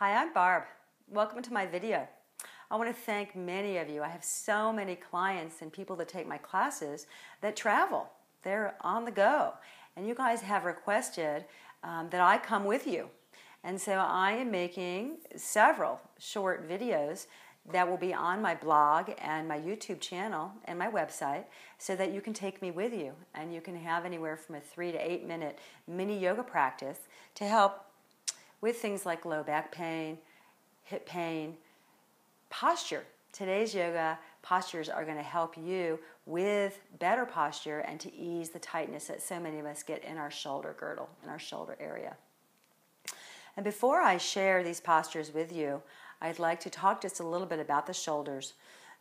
Hi, I'm Barb. Welcome to my video. I want to thank many of you. I have so many clients and people that take my classes that travel. They're on the go. And you guys have requested that I come with you. And so I am making several short videos that will be on my blog and my YouTube channel and my website so that you can take me with you and you can have anywhere from a 3 to 8 minute mini yoga practice to help with things like low back pain, hip pain, posture. Today's yoga postures are going to help you with better posture and to ease the tightness that so many of us get in our shoulder girdle, in our shoulder area. And before I share these postures with you, I'd like to talk just a little bit about the shoulders.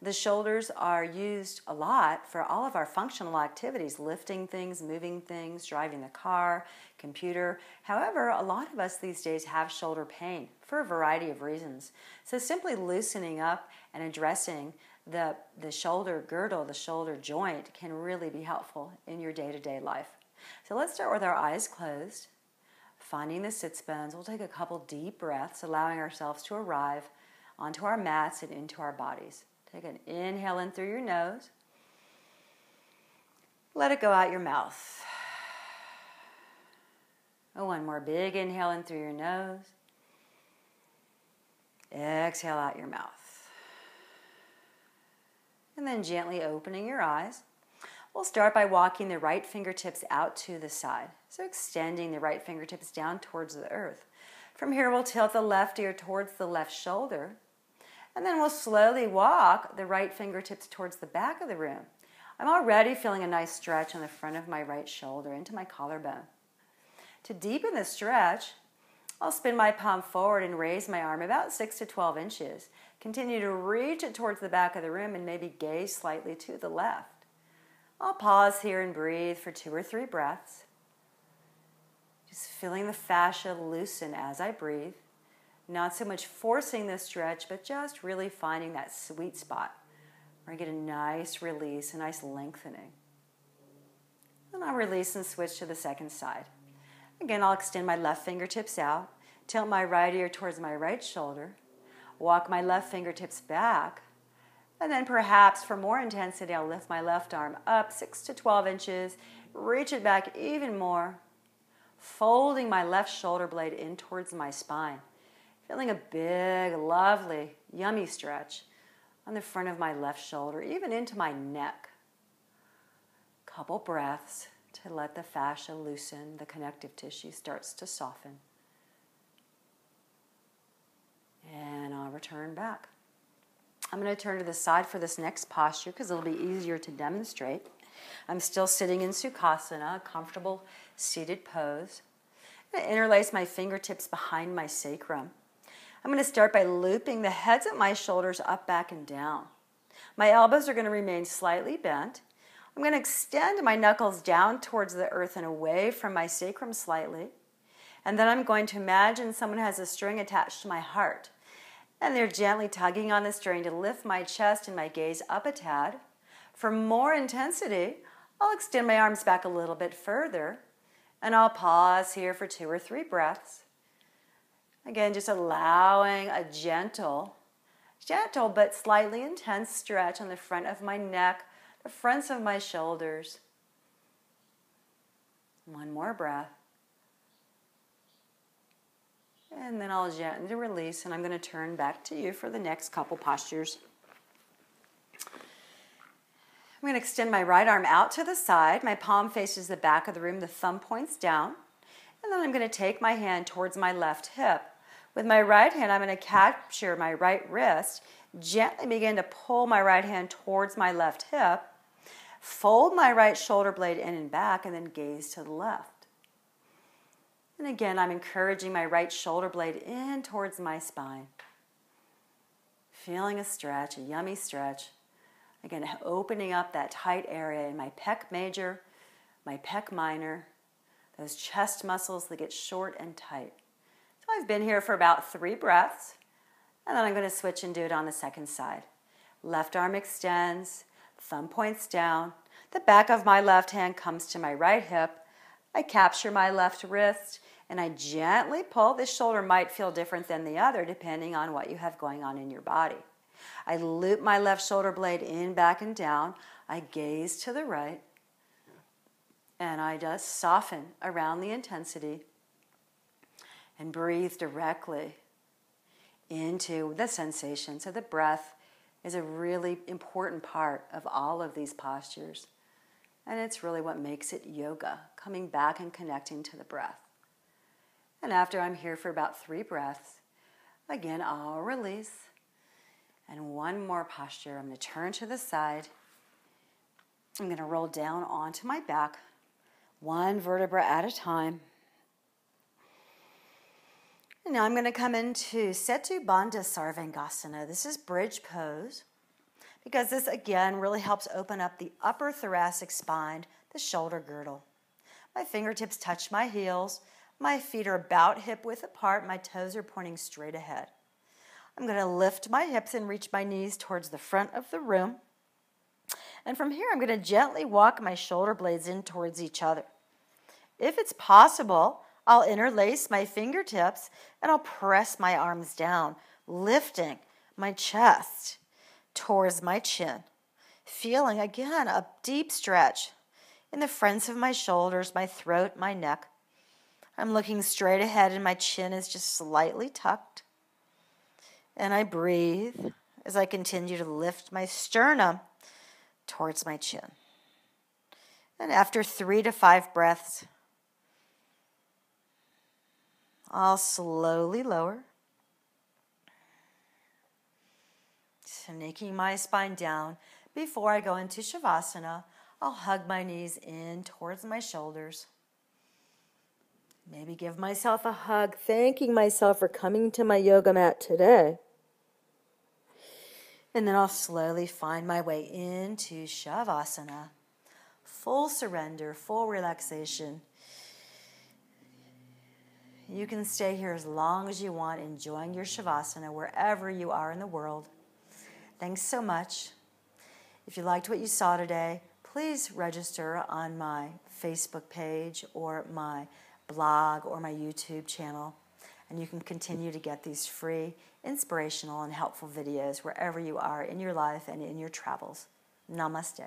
The shoulders are used a lot for all of our functional activities, lifting things, moving things, driving the car, computer. However, a lot of us these days have shoulder pain for a variety of reasons. So simply loosening up and addressing the shoulder girdle, the shoulder joint, can really be helpful in your day-to-day life. So let's start with our eyes closed, finding the sits bones. We'll take a couple deep breaths, allowing ourselves to arrive onto our mats and into our bodies. Take an inhale in through your nose. Let it go out your mouth. One more big inhale in through your nose. Exhale out your mouth. And then gently opening your eyes. We'll start by walking the right fingertips out to the side. So extending the right fingertips down towards the earth. From here, we'll tilt the left ear towards the left shoulder. And then we'll slowly walk the right fingertips towards the back of the room. I'm already feeling a nice stretch on the front of my right shoulder into my collarbone. To deepen the stretch, I'll spin my palm forward and raise my arm about 6 to 12 inches. Continue to reach it towards the back of the room and maybe gaze slightly to the left. I'll pause here and breathe for 2 or 3 breaths. Just feeling the fascia loosen as I breathe. Not so much forcing the stretch, but just really finding that sweet spot where I get a nice release, a nice lengthening. Then I'll release and switch to the second side. Again, I'll extend my left fingertips out, tilt my right ear towards my right shoulder, walk my left fingertips back, and then perhaps for more intensity, I'll lift my left arm up 6 to 12 inches, reach it back even more, folding my left shoulder blade in towards my spine. Feeling a big, lovely, yummy stretch on the front of my left shoulder, even into my neck. Couple breaths to let the fascia loosen, the connective tissue starts to soften. And I'll return back. I'm going to turn to the side for this next posture because it'll be easier to demonstrate. I'm still sitting in Sukhasana, a comfortable seated pose. I'm going to interlace my fingertips behind my sacrum. I'm going to start by looping the heads of my shoulders up, back, and down. My elbows are going to remain slightly bent. I'm going to extend my knuckles down towards the earth and away from my sacrum slightly. And then I'm going to imagine someone has a string attached to my heart. And they're gently tugging on the string to lift my chest and my gaze up a tad. For more intensity, I'll extend my arms back a little bit further. And I'll pause here for 2 or 3 breaths. Again, just allowing a gentle but slightly intense stretch on the front of my neck, the fronts of my shoulders. One more breath. And then I'll gently release, and I'm going to turn back to you for the next couple postures. I'm going to extend my right arm out to the side. My palm faces the back of the room, the thumb points down. And then I'm going to take my hand towards my left hip. With my right hand, I'm going to capture my right wrist, gently begin to pull my right hand towards my left hip, fold my right shoulder blade in and back, and then gaze to the left. And again, I'm encouraging my right shoulder blade in towards my spine. Feeling a stretch, a yummy stretch. Again, opening up that tight area in my pec major, my pec minor, those chest muscles that get short and tight. So I've been here for about 3 breaths, and then I'm going to switch and do it on the second side. Left arm extends, thumb points down, the back of my left hand comes to my right hip. I capture my left wrist and I gently pull. This shoulder might feel different than the other depending on what you have going on in your body. I loop my left shoulder blade in, back, and down. I gaze to the right, and I just soften around the intensity and breathe directly into the sensation. So the breath is a really important part of all of these postures. And it's really what makes it yoga, coming back and connecting to the breath. And after I'm here for about 3 breaths, again, I'll release. And one more posture. I'm going to turn to the side. I'm going to roll down onto my back, 1 vertebra at a time. And now I'm going to come into Setu Bandha Sarvangasana. This is bridge pose, because this again really helps open up the upper thoracic spine, the shoulder girdle. My fingertips touch my heels. My feet are about hip width apart. My toes are pointing straight ahead. I'm going to lift my hips and reach my knees towards the front of the room. And from here, I'm going to gently walk my shoulder blades in towards each other. If it's possible, I'll interlace my fingertips and I'll press my arms down, lifting my chest towards my chin. Feeling, again, a deep stretch in the fronts of my shoulders, my throat, my neck. I'm looking straight ahead and my chin is just slightly tucked. And I breathe as I continue to lift my sternum towards my chin. And after 3 to 5 breaths, I'll slowly lower, snaking my spine down. Before I go into Shavasana, I'll hug my knees in towards my shoulders. Maybe give myself a hug, thanking myself for coming to my yoga mat today. And then I'll slowly find my way into Shavasana. Full surrender, full relaxation. You can stay here as long as you want, enjoying your Shavasana wherever you are in the world. Thanks so much. If you liked what you saw today, please register on my Facebook page or my blog or my YouTube channel. And you can continue to get these free, inspirational, and helpful videos wherever you are in your life and in your travels. Namaste.